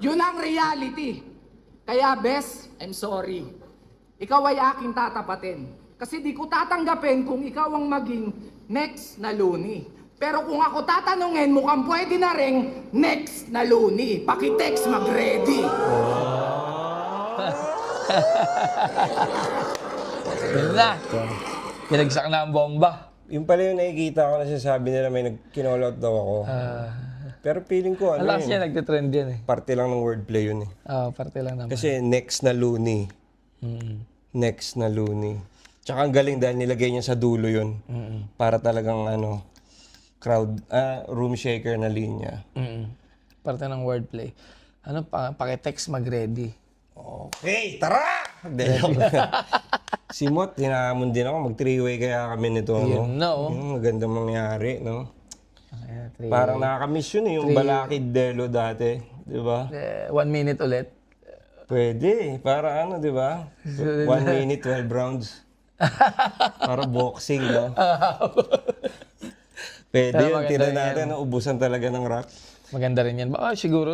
Yun ang reality. Kaya, Bes, I'm sorry. Ikaw ay aking tatapatin. Kasi di ko tatanggapin kung ikaw ang maging next na Looney. Pero kung ako tatanungin, mukhang pwede na rin next na Looney. Pakitext, mag-ready. Yun na. Pinagsak na ang bomba. Yung pala yung nakikita ko na sinasabi nila may kinall-out daw ako. Pero feeling ko, ano Alas yun, yan, nagtitrend yan eh. parte lang ng wordplay yun eh. Parte lang naman. Kasi next na Looney. Next na Looney. Tsaka ang galing dahil nilagay niya sa dulo yun. Para talagang crowd, room shaker na linya. Parte ng wordplay. Ano, pakitext mag-ready. Okay, tara! Si Mot, hinahamon din ako. Mag-three-way kaya kami nito. Yun na, oh. Maganda mangyari, no? Ayan, Parang nakakamiss yun eh, yung Balakid Delo dati. Di ba? 1 minute ulit. Pwede. Para ano, di ba? 1 minute, 12 rounds. Para boxing, no? Pwede Pero yun. maganda Tira yan. natin, no? Ubusan talaga ng rock. Maganda rin yan. Siguro